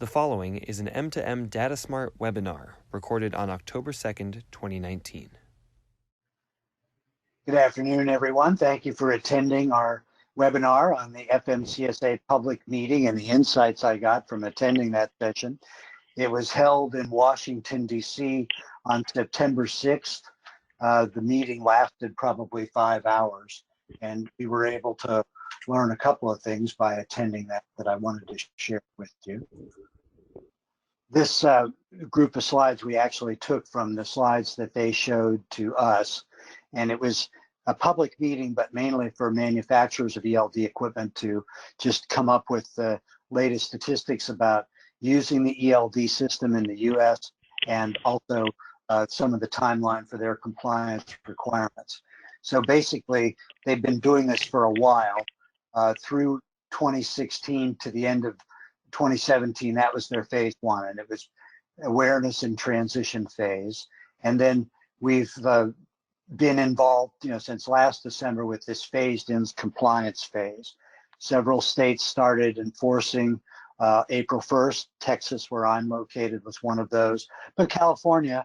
The following is an M2M Datasmart Webinar recorded on October 2nd, 2019. Good afternoon, everyone. Thank you for attending our webinar on the FMCSA public meeting and the insights I got from attending that session. It was held in Washington, D.C. on September 6th. The meeting lasted probably 5 hours, and we were able to learn a couple of things by attending that I wanted to share with you. This group of slides we actually took from the slides that they showed to us, and it was a public meeting, but mainly for manufacturers of ELD equipment to just come up with the latest statistics about using the ELD system in the US, and also some of the timeline for their compliance requirements. So basically, they've been doing this for a while. Through 2016 to the end of 2017, that was their phase one, and it was awareness and transition phase. And then we've been involved, since last December with this phased-in compliance phase. Several states started enforcing April 1st. Texas, where I'm located, was one of those. But California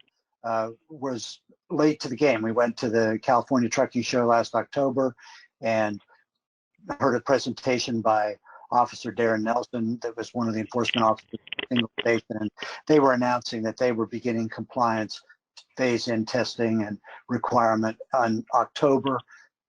was late to the game. We went to the California Trucking Show last October and heard a presentation by Officer Darren Nelson that was one of the enforcement officers at a single station, and they were announcing that they were beginning compliance phase-in testing and requirement on October.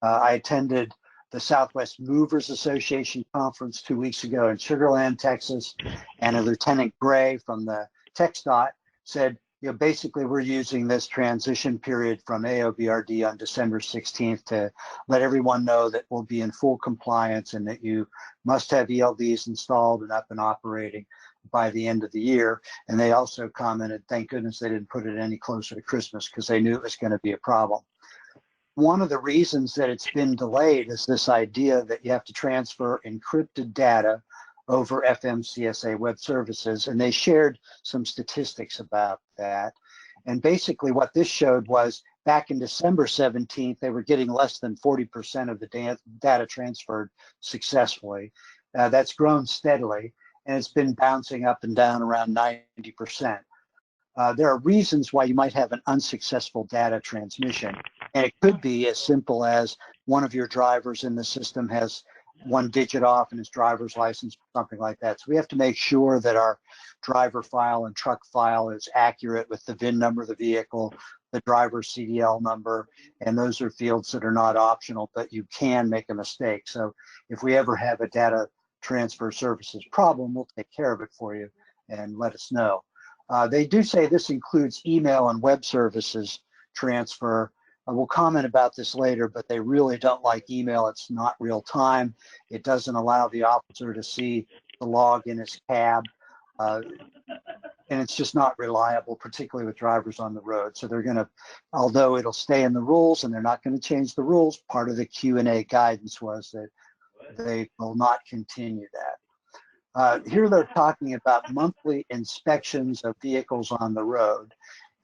I attended the Southwest Movers Association conference 2 weeks ago in Sugar Land, Texas, and a Lieutenant Gray from the TxDOT said, basically we're using this transition period from AOBRD on December 16th to let everyone know that we'll be in full compliance and that you must have ELDs installed and up and operating by the end of the year. And they also commented, thank goodness they didn't put it any closer to Christmas because they knew it was going to be a problem. One of the reasons that it's been delayed is this idea that you have to transfer encrypted data over FMCSA web services, and they shared some statistics about that. And basically what this showed was back in December 17th, they were getting less than 40% of the data transferred successfully. That's grown steadily, and it's been bouncing up and down around 90%. There are reasons why you might have an unsuccessful data transmission, and it could be as simple as one of your drivers in the system has one digit off in his driver's license, something like that. So we have to make sure that our driver file and truck file is accurate with the VIN number of the vehicle, the driver's CDL number, and those are fields that are not optional, but you can make a mistake. So if we ever have a data transfer services problem, we'll take care of it for you and let us know. They do say this includes email and web services transfer. We'll comment about this later, but they really don't like email. It's not real time. It doesn't allow the officer to see the log in his cab. And it's just not reliable, particularly with drivers on the road. So they're going to, although it'll stay in the rules and they're not going to change the rules, part of the Q&A guidance was that they will not continue that. Here they're talking about monthly inspections of vehicles on the road.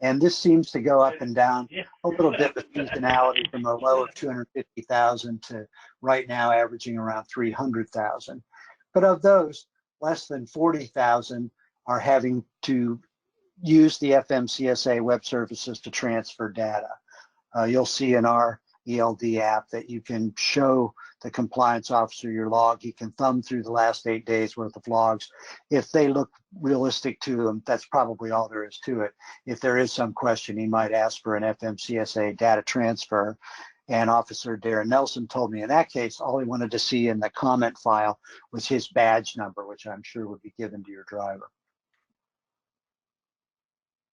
And this seems to go up and down a little bit with seasonality from a low of 250,000 to right now averaging around 300,000. But of those, less than 40,000 are having to use the FMCSA web services to transfer data. You'll see in our ELD app that you can show the compliance officer your log. He can thumb through the last 8 days worth of logs. If they look realistic to him, that's probably all there is to it. If there is some question, he might ask for an FMCSA data transfer. And Officer Darren Nelson told me in that case, all he wanted to see in the comment file was his badge number, which I'm sure would be given to your driver.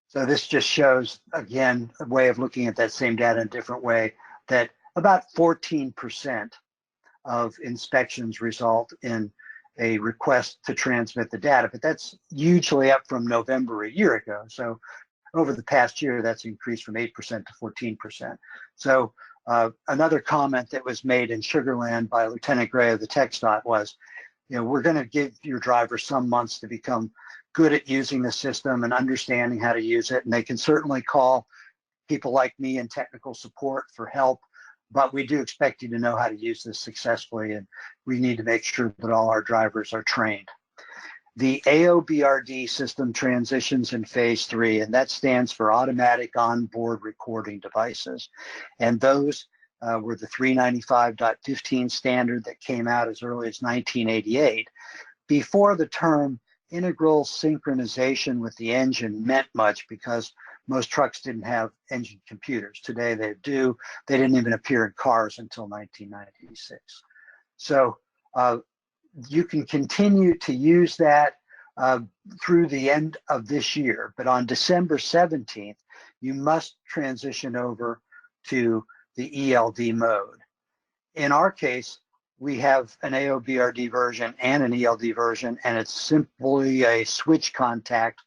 So this just shows, again, a way of looking at that same data in a different way, that about 14% of inspections result in a request to transmit the data, but that's hugely up from November a year ago. So over the past year, that's increased from 8% to 14%. So another comment that was made in Sugar Land by Lieutenant Gray of the TxDOT was, we're going to give your driver some months to become good at using the system and understanding how to use it, and they can certainly call people like me in technical support for help, but we do expect you to know how to use this successfully, and we need to make sure that all our drivers are trained. The AOBRD system transitions in phase 3, and that stands for Automatic Onboard Recording Devices. And those were the 395.15 standard that came out as early as 1988. Before the term integral synchronization with the engine meant much, because most trucks didn't have engine computers. Today they do. They didn't even appear in cars until 1996. So you can continue to use that through the end of this year, but on December 17th, you must transition over to the ELD mode. In our case, we have an AOBRD version and an ELD version, and it's simply a switch contact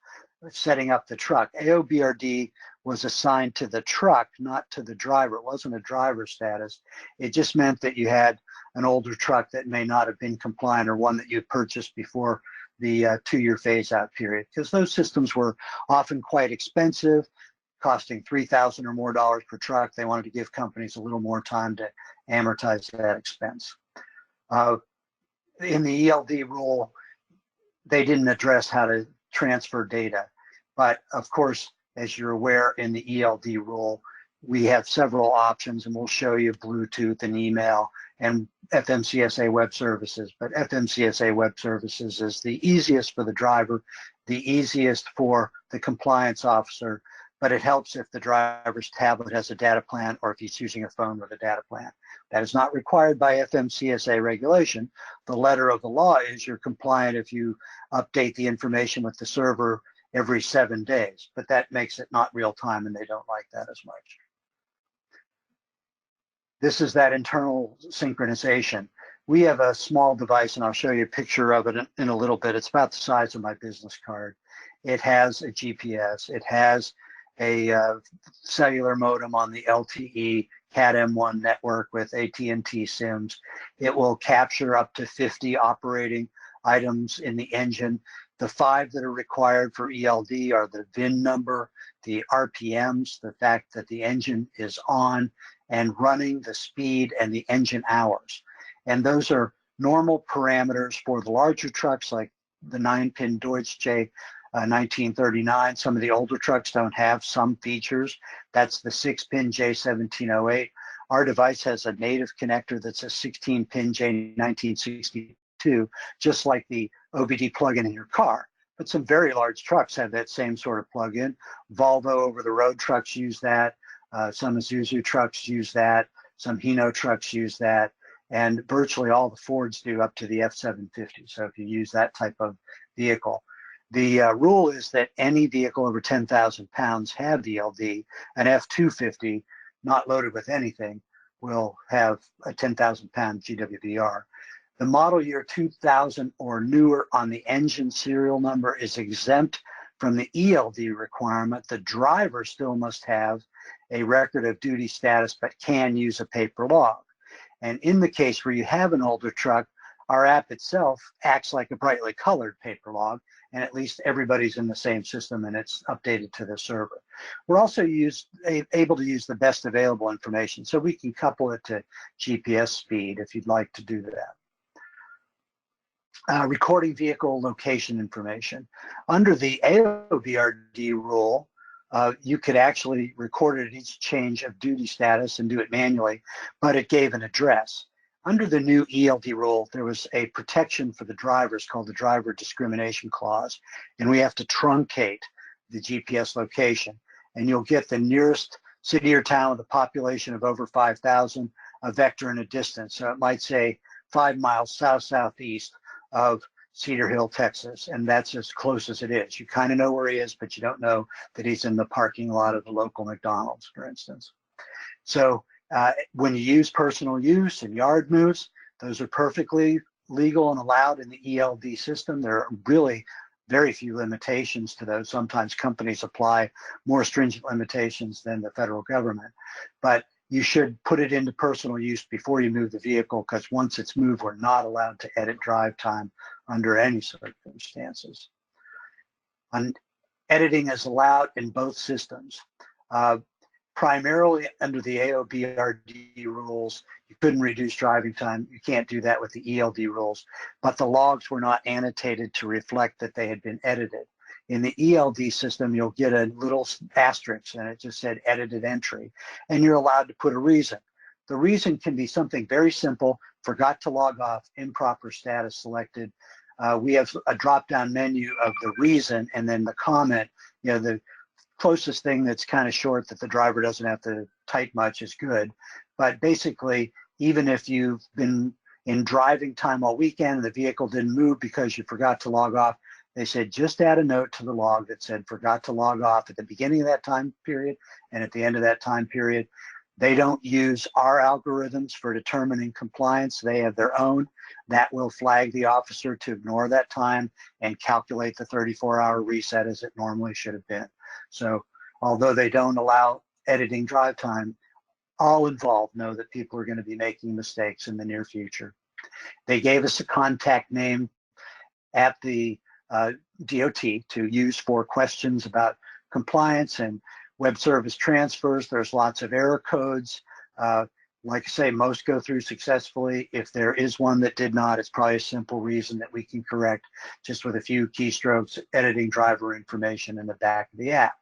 setting up the truck. AOBRD was assigned to the truck, not to the driver. It wasn't a driver status. It just meant that you had an older truck that may not have been compliant, or one that you purchased before the 2-year phase-out period, because those systems were often quite expensive, costing $3,000 or more per truck. They wanted to give companies a little more time to amortize that expense. In the ELD rule, they didn't address how to transfer data. But of course, as you're aware, in the ELD rule, we have several options, and we'll show you Bluetooth and email and FMCSA web services. But FMCSA web services is the easiest for the driver, the easiest for the compliance officer, but it helps if the driver's tablet has a data plan, or if he's using a phone with a data plan. That is not required by FMCSA regulation. The letter of the law is you're compliant if you update the information with the server every 7 days, but that makes it not real time, and they don't like that as much. This is that internal synchronization. We have a small device, and I'll show you a picture of it in a little bit. It's about the size of my business card. It has a GPS. It has a cellular modem on the LTE Cat M1 network with AT&T SIMs. It will capture up to 50 operating items in the engine. The 5 that are required for ELD are the VIN number, the RPMs, the fact that the engine is on and running, the speed, and the engine hours. And those are normal parameters for the larger trucks, like the 9-pin Deutsch J 1939. Some of the older trucks don't have some features. That's the 6-pin J1708. Our device has a native connector that's a 16-pin J1962, just like the OBD plug-in in your car. But some very large trucks have that same sort of plug-in. Volvo over-the-road trucks use that. Some Isuzu trucks use that. Some Hino trucks use that. And virtually all the Fords do, up to the F750. So if you use that type of vehicle. The rule is that any vehicle over 10,000 pounds have the LD. An F250, not loaded with anything, will have a 10,000 pound GWBR. The model year 2000 or newer on the engine serial number is exempt from the ELD requirement. The driver still must have a record of duty status, but can use a paper log. And in the case where you have an older truck, our app itself acts like a brightly colored paper log, and at least everybody's in the same system and it's updated to the server. We're also able to use the best available information, so we can couple it to GPS speed if you'd like to do that. Recording vehicle location information. Under the AOBRD rule, you could actually record it at each change of duty status and do it manually, but it gave an address. Under the new ELD rule, there was a protection for the drivers called the Driver Discrimination Clause, and we have to truncate the GPS location. And you'll get the nearest city or town with a population of over 5,000, a vector and a distance. So it might say 5 miles south-southeast of Cedar Hill, Texas, and that's as close as it is. You kind of know where he is, but you don't know that he's in the parking lot of the local McDonald's, for instance. So when you use personal use and yard moves, those are perfectly legal and allowed in the ELD system. There are really very few limitations to those. Sometimes companies apply more stringent limitations than the federal government. But you should put it into personal use before you move the vehicle, because once it's moved, we're not allowed to edit drive time under any circumstances. And editing is allowed in both systems. primarily under the AOBRD rules, you couldn't reduce driving time. You can't do that with the ELD rules, but the logs were not annotated to reflect that they had been edited. In the ELD system, you'll get a little asterisk and it just said edited entry, and you're allowed to put a reason. The reason can be something very simple: forgot to log off, improper status selected. We have a drop-down menu of the reason and then the comment. The closest thing that's kind of short that the driver doesn't have to type much is good. But basically, even if you've been in driving time all weekend and the vehicle didn't move because you forgot to log off, they said just add a note to the log that said forgot to log off at the beginning of that time period and at the end of that time period. They don't use our algorithms for determining compliance. They have their own. That will flag the officer to ignore that time and calculate the 34-hour reset as it normally should have been. So although they don't allow editing drive time, all involved know that people are going to be making mistakes in the near future. They gave us a contact name at the DOT to use for questions about compliance and web service transfers. There's lots of error codes. Like I say, most go through successfully. If there is one that did not, it's probably a simple reason that we can correct just with a few keystrokes, editing driver information in the back of the app.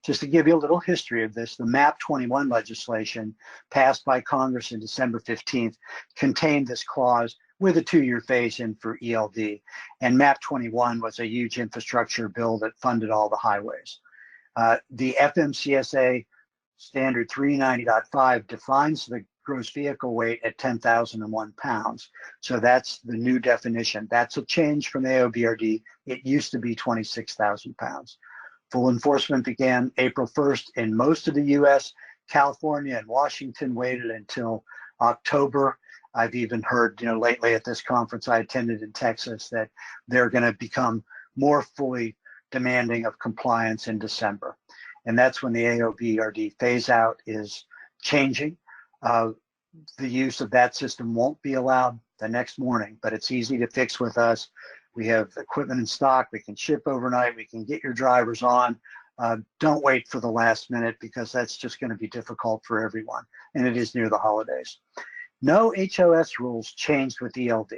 Just to give you a little history of this, the MAP 21 legislation passed by Congress in December 15th contained this clause with a 2-year phase-in for ELD. And MAP 21 was a huge infrastructure bill that funded all the highways. The FMCSA standard 390.5 defines the gross vehicle weight at 10,001 pounds. So that's the new definition. That's a change from AOBRD. It used to be 26,000 pounds. Full enforcement began April 1st in most of the US. California and Washington waited until October. I've even heard, lately at this conference I attended in Texas that they're going to become more fully demanding of compliance in December. And that's when the AOBRD phase out is changing. The use of that system won't be allowed the next morning, but it's easy to fix with us. We have equipment in stock. We can ship overnight. We can get your drivers on. Don't wait for the last minute because that's just going to be difficult for everyone. And it is near the holidays. No HOS rules changed with ELD.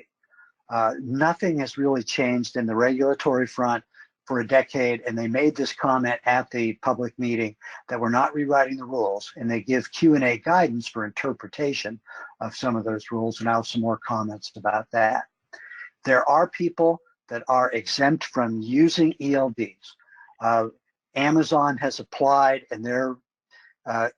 Nothing has really changed in the regulatory front for a decade, and they made this comment at the public meeting that we're not rewriting the rules, and they give Q&A guidance for interpretation of some of those rules, and I'll have some more comments about that. There are people that are exempt from using ELDs. Amazon has applied, and their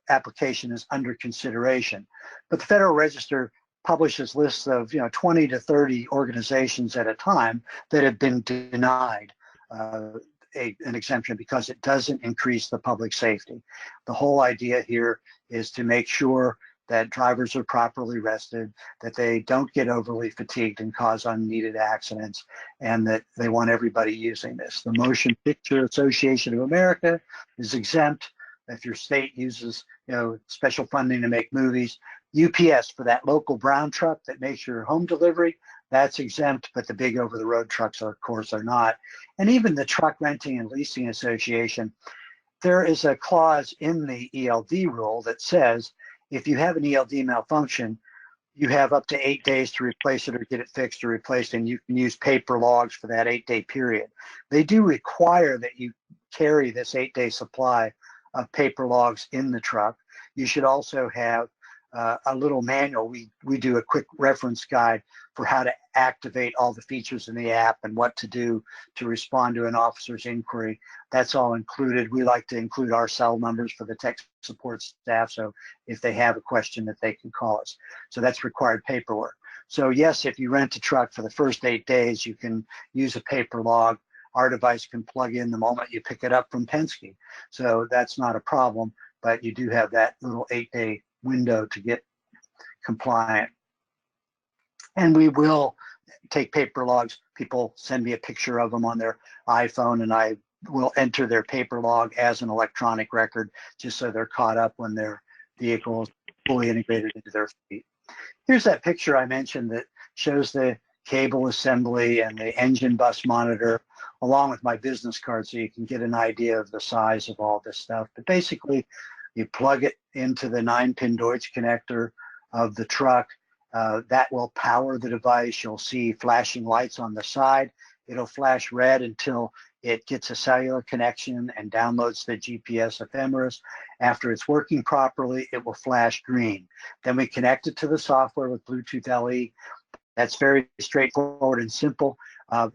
application is under consideration, but the Federal Register publishes lists of 20 to 30 organizations at a time that have been denied an exemption because it doesn't increase the public safety. The whole idea here is to make sure that drivers are properly rested, that they don't get overly fatigued and cause unneeded accidents, and that they want everybody using this. The Motion Picture Association of America is exempt. If your state uses special funding to make movies, UPS for that local brown truck that makes your home delivery, that's exempt, but the big over-the-road trucks, of course, are not. And even the Truck Renting and Leasing Association, there is a clause in the ELD rule that says if you have an ELD malfunction, you have up to 8 days to replace it or get it fixed or replaced, and you can use paper logs for that 8-day period. They do require that you carry this 8-day supply of paper logs in the truck. You should also have a little manual. We do a quick reference guide for how to activate all the features in the app and what to do to respond to an officer's inquiry. That's all included. We like to include our cell numbers for the tech support staff, so if they have a question that they can call us. So that's required paperwork. So yes, if you rent a truck for the first 8 days, you can use a paper log. Our device can plug in the moment you pick it up from Penske. So that's not a problem, but you do have that little 8-day window to get compliant. And we will take paper logs. People send me a picture of them on their iPhone, and I will enter their paper log as an electronic record just so they're caught up when their vehicle is fully integrated into their fleet. Here's that picture I mentioned that shows the cable assembly and the engine bus monitor along with my business card so you can get an idea of the size of all this stuff. But basically, You plug it into the 9-pin Deutsch connector of the truck. That will power the device. You'll see flashing lights on the side. It'll flash red until it gets a cellular connection and downloads the GPS ephemeris. After it's working properly, it will flash green. Then we connect it to the software with Bluetooth LE. That's very straightforward and simple.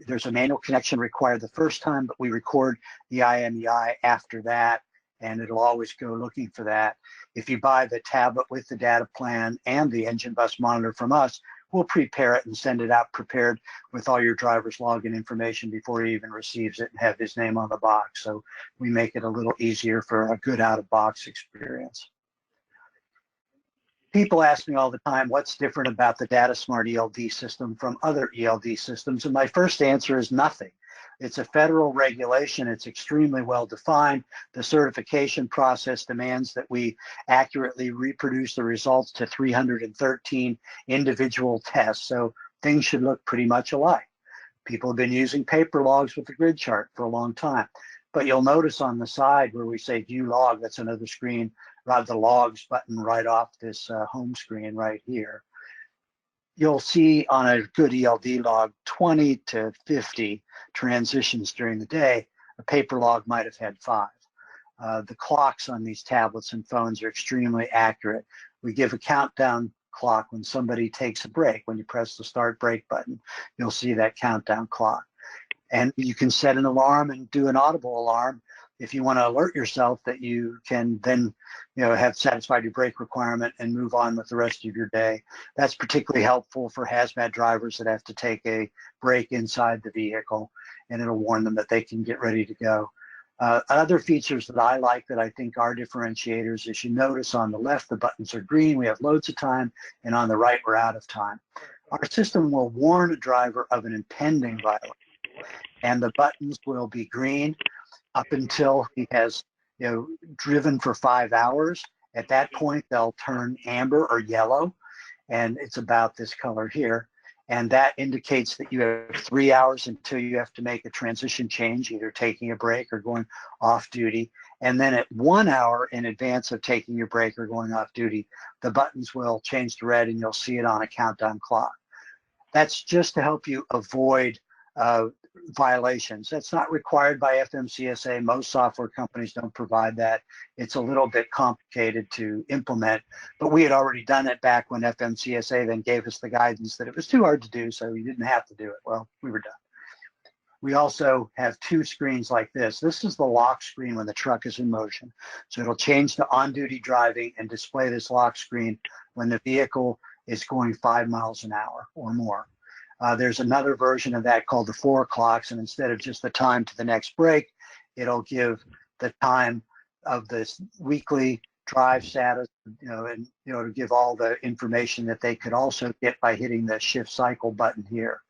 There's a manual connection required the first time, but we record the IMEI after that, and it'll always go looking for that. If you buy the tablet with the data plan and the engine bus monitor from us, we'll prepare it and send it out prepared with all your driver's login information before he even receives it and have his name on the box. So we make it a little easier for a good out-of-box experience. People ask me all the time, what's different about the Datasmart ELD system from other ELD systems? And my first answer is nothing. It's a federal regulation. It's extremely well defined. The certification process demands that we accurately reproduce the results to 313 individual tests. So things should look pretty much alike. People have been using paper logs with the grid chart for a long time. But you'll notice on the side where we say view log, that's another screen, rather the logs button right off this home screen right here. You'll see on a good ELD log 20 to 50 transitions during the day. A paper log might have had 5. The clocks on these tablets and phones are extremely accurate. We give a countdown clock when somebody takes a break. When you press the start break button, you'll see that countdown clock. And you can set an alarm and do an audible alarm if you want to alert yourself that you can then, have satisfied your brake requirement and move on with the rest of your day. That's particularly helpful for hazmat drivers that have to take a break inside the vehicle, and it'll warn them that they can get ready to go. Other features that I like that I think are differentiators is you notice on the left the buttons are green, we have loads of time, and on the right we're out of time. Our system will warn a driver of an impending violation, and the buttons will be green up until he has driven for 5 hours. At that point, they'll turn amber or yellow, and it's about this color here. And that indicates that you have 3 hours until you have to make a transition change, either taking a break or going off duty. And then at 1 hour in advance of taking your break or going off duty, the buttons will change to red and you'll see it on a countdown clock. That's just to help you avoid violations. That's not required by FMCSA. Most software companies don't provide that. It's a little bit complicated to implement, but we had already done it back when FMCSA then gave us the guidance that it was too hard to do, so we didn't have to do it. Well, we were done. We also have 2 screens like this. This is the lock screen when the truck is in motion. So it'll change to on-duty driving and display this lock screen when the vehicle is going 5 miles an hour or more. There's another version of that called the 4 o'clocks, and instead of just the time to the next break, it'll give the time of this weekly drive status, and to give all the information that they could also get by hitting the shift cycle button here.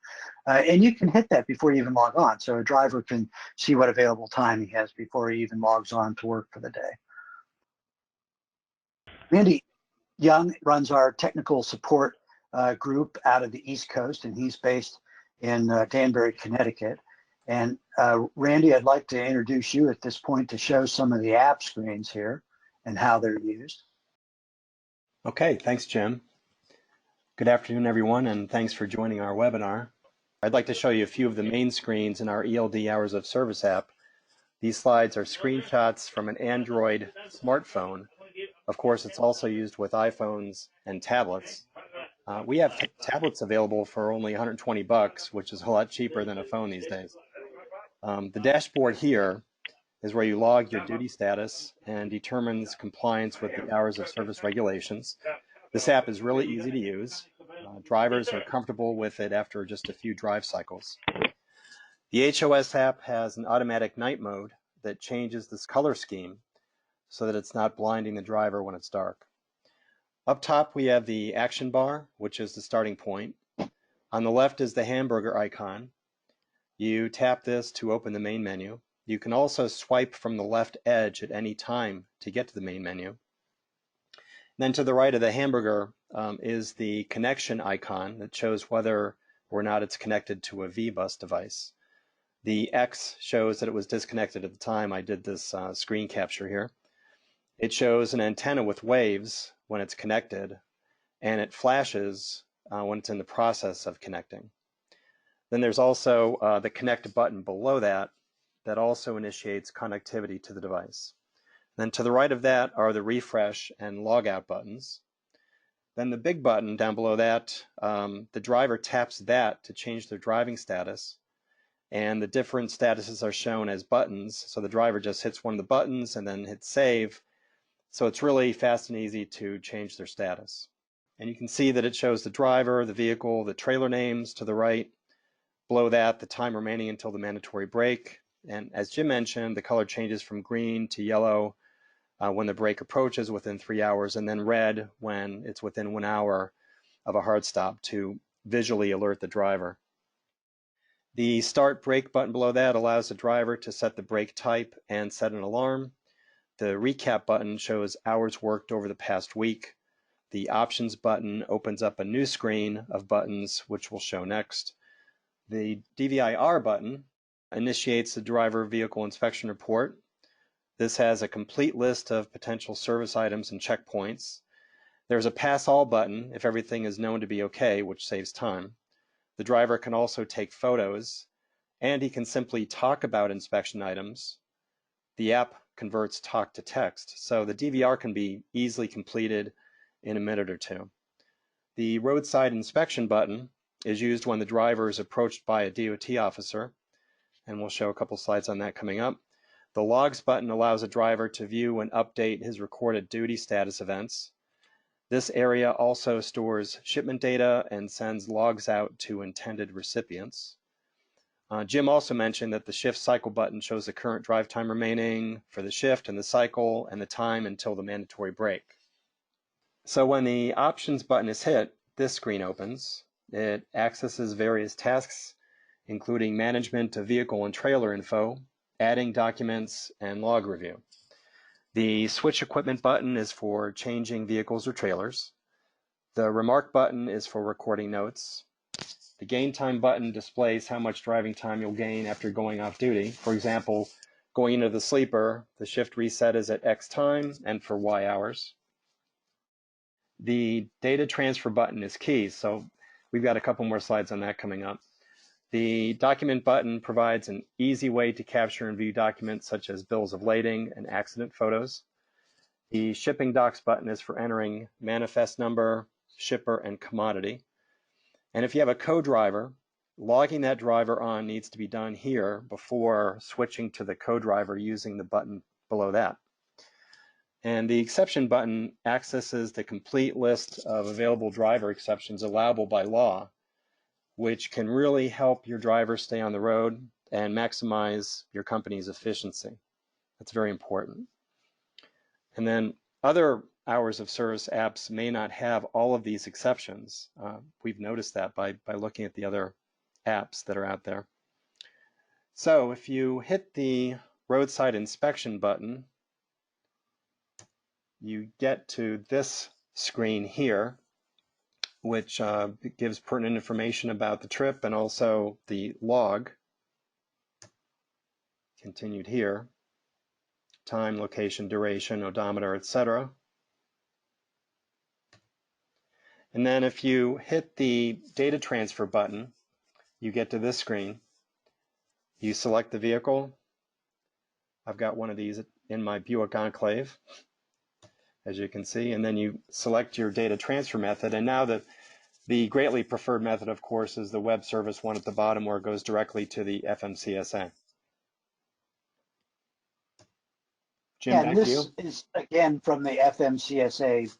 And you can hit that before you even log on, so a driver can see what available time he has before he even logs on to work for the day. Randy Young runs our technical support group out of the East Coast, and he's based in Danbury, Connecticut. And Randy, I'd like to introduce you at this point to show some of the app screens here and how they're used. Okay, thanks, Jim. Good afternoon, everyone, and thanks for joining our webinar. I'd like to show you a few of the main screens in our ELD Hours of Service app. These slides are screenshots from an Android smartphone. Of course, it's also used with iPhones and tablets. We have tablets available for only $120, which is a lot cheaper than a phone these days. The dashboard here is where you log your duty status and determines compliance with the hours of service regulations. This app is really easy to use. Drivers are comfortable with it after just a few drive cycles. The HOS app has an automatic night mode that changes this color scheme so that it's not blinding the driver when it's dark. Up top, we have the action bar, which is the starting point. On the left is the hamburger icon. You tap this to open the main menu. You can also swipe from the left edge at any time to get to the main menu. Then to the right of the hamburger is the connection icon that shows whether or not it's connected to a V-Bus device. The X shows that it was disconnected at the time I did this screen capture here. It shows an antenna with waves when it's connected, and it flashes when it's in the process of connecting. Then there's also the connect button below that also initiates connectivity to the device. Then to the right of that are the refresh and logout buttons. Then the big button down below that, the driver taps that to change their driving status, and the different statuses are shown as buttons. So the driver just hits one of the buttons and then hits save. So it's really fast and easy to change their status. And you can see that it shows the driver, the vehicle, the trailer names to the right. Below that, the time remaining until the mandatory break. And as Jim mentioned, the color changes from green to yellow when the break approaches within 3 hours, and then red when it's within 1 hour of a hard stop to visually alert the driver. The start brake button below that allows the driver to set the brake type and set an alarm. The recap button shows hours worked over the past week. The options button opens up a new screen of buttons, which we'll show next. The DVIR button initiates the driver vehicle inspection report. This has a complete list of potential service items and checkpoints. There's a pass all button if everything is known to be okay, which saves time. The driver can also take photos, and he can simply talk about inspection items. The app converts talk to text, so the DVR can be easily completed in a minute or two. The roadside inspection button is used when the driver is approached by a DOT officer, and we'll show a couple slides on that coming up. The logs button allows a driver to view and update his recorded duty status events. This area also stores shipment data and sends logs out to intended recipients. Jim also mentioned that the shift cycle button shows the current drive time remaining for the shift and the cycle and the time until the mandatory break. So when the options button is hit, this screen opens. It accesses various tasks, including management of vehicle and trailer info, adding documents, and log review. The switch equipment button is for changing vehicles or trailers. The remark button is for recording notes. The gain time button displays how much driving time you'll gain after going off duty. For example, going into the sleeper, the shift reset is at X time and for Y hours. The data transfer button is key, so we've got a couple more slides on that coming up. The document button provides an easy way to capture and view documents such as bills of lading and accident photos. The shipping docs button is for entering manifest number, shipper, and commodity. And if you have a co-driver, logging that driver on needs to be done here before switching to the co-driver using the button below that. And the exception button accesses the complete list of available driver exceptions allowable by law, which can really help your driver stay on the road and maximize your company's efficiency. That's very important. And then other hours of service apps may not have all of these exceptions. We've noticed that by looking at the other apps that are out there. So if you hit the roadside inspection button, you get to this screen here, which gives pertinent information about the trip and also the log. Continued here. Time, location, duration, odometer, etc. And then if you hit the data transfer button, you get to this screen. You select the vehicle. I've got one of these in my Buick Enclave, as you can see, and then you select your data transfer method. And now the greatly preferred method, of course, is the web service one at the bottom where it goes directly to the FMCSA. Jim, back to you. This is again from the FMCSA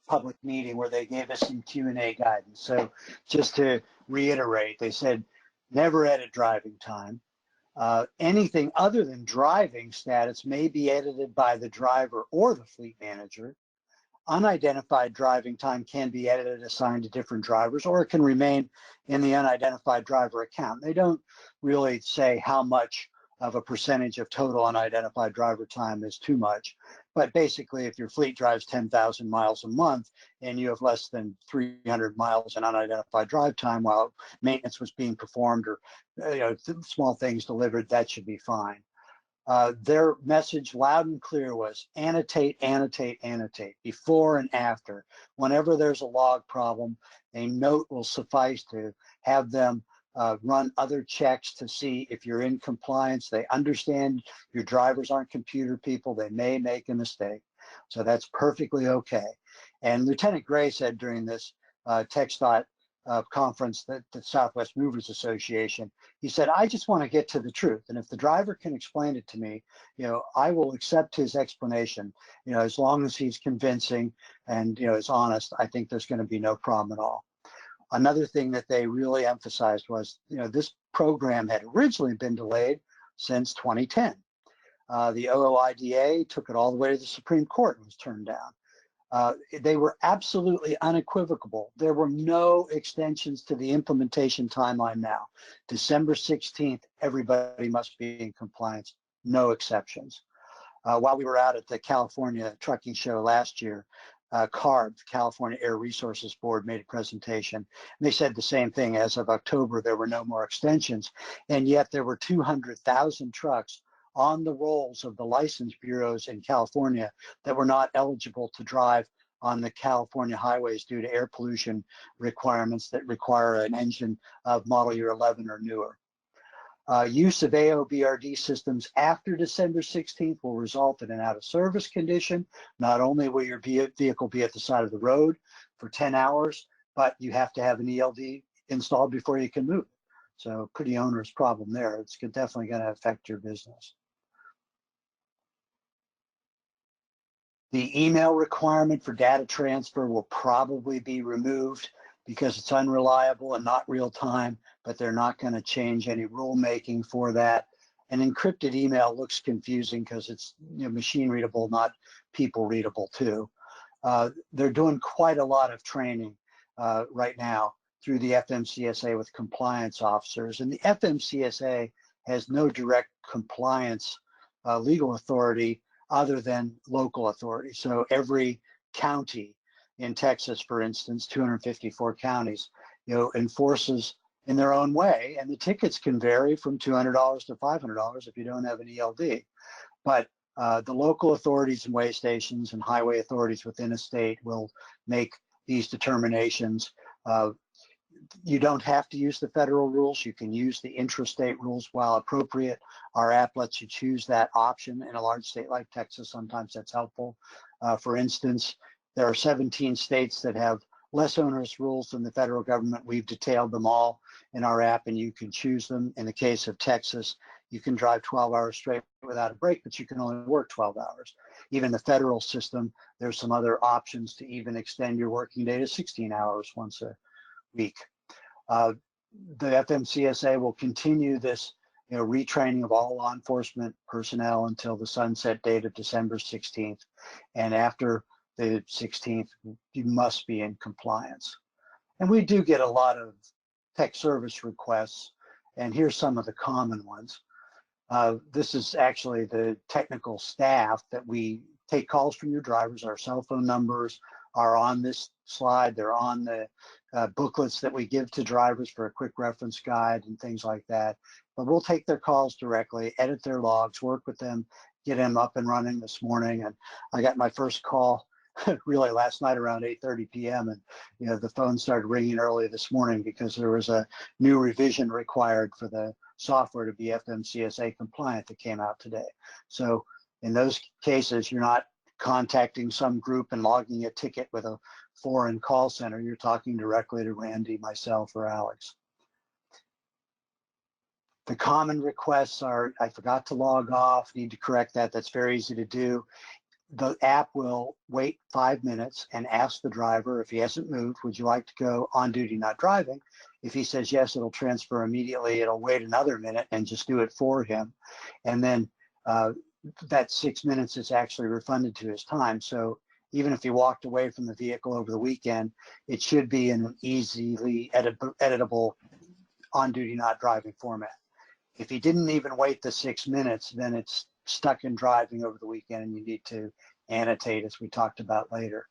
public meeting where they gave us some Q&A guidance. So just to reiterate, they said never edit driving time. Anything other than driving status may be edited by the driver or the fleet manager. Unidentified driving time can be edited, assigned to different drivers, or it can remain in the unidentified driver account. They don't really say how much of a percentage of total unidentified driver time is too much. But basically, if your fleet drives 10,000 miles a month and you have less than 300 miles in unidentified drive time while maintenance was being performed or small things delivered, that should be fine. Their message loud and clear was annotate, annotate, annotate, before and after. Whenever there's a log problem, a note will suffice to have them run other checks to see if you're in compliance. They understand your drivers aren't computer people. They may make a mistake. So that's perfectly okay. And Lieutenant Gray said during this TxDOT conference that the Southwest Movers Association, he said, I just want to get to the truth. And if the driver can explain it to me, I will accept his explanation, as long as he's convincing and, is honest. I think there's going to be no problem at all. Another thing that they really emphasized was, this program had originally been delayed since 2010. The OOIDA took it all the way to the Supreme Court and was turned down. They were absolutely unequivocal. There were no extensions to the implementation timeline now. December 16th, everybody must be in compliance, no exceptions. While we were out at the California Trucking Show last year, CARB, the California Air Resources Board, made a presentation. And they said the same thing. As of October, there were no more extensions, and yet there were 200,000 trucks on the rolls of the license bureaus in California that were not eligible to drive on the California highways due to air pollution requirements that require an engine of model year 11 or newer. Use of AOBRD systems after December 16th will result in an out-of-service condition. Not only will your vehicle be at the side of the road for 10 hours, but you have to have an ELD installed before you can move. So pretty onerous problem there. It's definitely going to affect your business. The email requirement for data transfer will probably be removed because it's unreliable and not real time, but they're not going to change any rulemaking for that. An encrypted email looks confusing because it's machine readable, not people readable too. They're doing quite a lot of training right now through the FMCSA with compliance officers, and the FMCSA has no direct compliance legal authority other than local authority. So every county in Texas, for instance, 254 counties, enforces in their own way, and the tickets can vary from $200 to $500 if you don't have an ELD. But the local authorities and way stations and highway authorities within a state will make these determinations. You don't have to use the federal rules. You can use the intrastate rules while appropriate. Our app lets you choose that option. In a large state like Texas, sometimes that's helpful. For instance, there are 17 states that have less onerous rules than the federal government. We've detailed them all in our app, and you can choose them. In the case of Texas, you can drive 12 hours straight without a break, but you can only work 12 hours. Even the federal system, there's some other options to even extend your working day to 16 hours once a week. The FMCSA will continue this retraining of all law enforcement personnel until the sunset date of December 16th. And after the 16th, you must be in compliance. And we do get a lot of tech service requests, and here's some of the common ones. This is actually the technical staff that we take calls from your drivers. Our cell phone numbers are on this slide. They're on the booklets that we give to drivers for a quick reference guide and things like that. But we'll take their calls directly, edit their logs, work with them, get them up and running this morning. And I got my first call really last night around 8:30 p.m. and the phone started ringing early this morning because there was a new revision required for the software to be FMCSA compliant that came out today. So in those cases, you're not contacting some group and logging a ticket with a foreign call center. You're talking directly to Randy, myself, or Alex. The common requests are, I forgot to log off, need to correct that. That's very easy to do. The app will wait 5 minutes and ask the driver, if he hasn't moved, would you like to go on duty not driving? If he says yes, it'll transfer immediately. It'll wait another minute and just do it for him. And then that 6 minutes is actually refunded to his time. So even if he walked away from the vehicle over the weekend, it should be in an easily editable on duty not driving format. If he didn't even wait the 6 minutes, then it's stuck in driving over the weekend and you need to annotate, as we talked about later.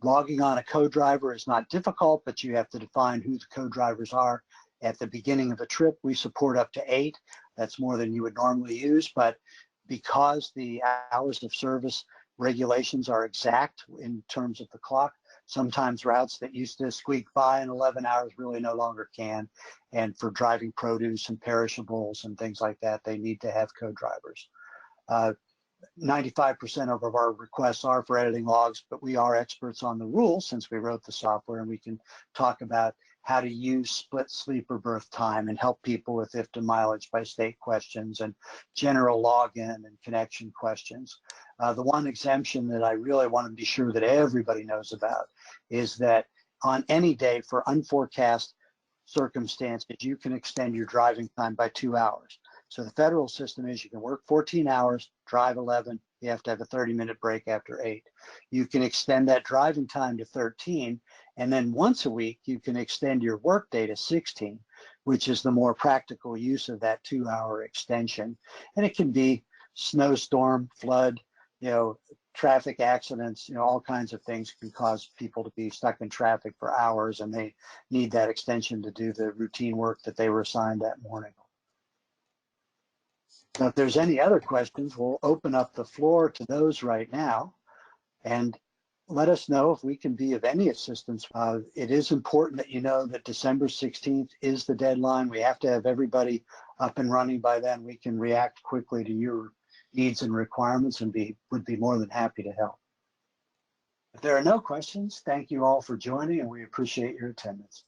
Logging on a co-driver is not difficult, but you have to define who the co-drivers are. At the beginning of a trip, we support up to 8. That's more than you would normally use, but because the hours of service regulations are exact in terms of the clock, sometimes routes that used to squeak by in 11 hours really no longer can. And for driving produce and perishables and things like that, they need to have co-drivers. 95% of our requests are for editing logs, but we are experts on the rules since we wrote the software, and we can talk about how to use split sleeper berth time and help people with if to mileage by state questions and general login and connection questions. The one exemption that I really want to be sure that everybody knows about is that on any day for unforecast circumstances, you can extend your driving time by 2 hours. So the federal system is you can work 14 hours, drive 11, you have to have a 30-minute break after 8. You can extend that driving time to 13, and then once a week, you can extend your workday to 16, which is the more practical use of that 2-hour extension. And it can be snowstorm, flood, traffic accidents, all kinds of things can cause people to be stuck in traffic for hours, and they need that extension to do the routine work that they were assigned that morning. So if there's any other questions, we'll open up the floor to those right now, and let us know if we can be of any assistance. It is important that you know that December 16th is the deadline. We have to have everybody up and running by then. We can react quickly to your needs and requirements and would be more than happy to help. If there are no questions, thank you all for joining, and we appreciate your attendance.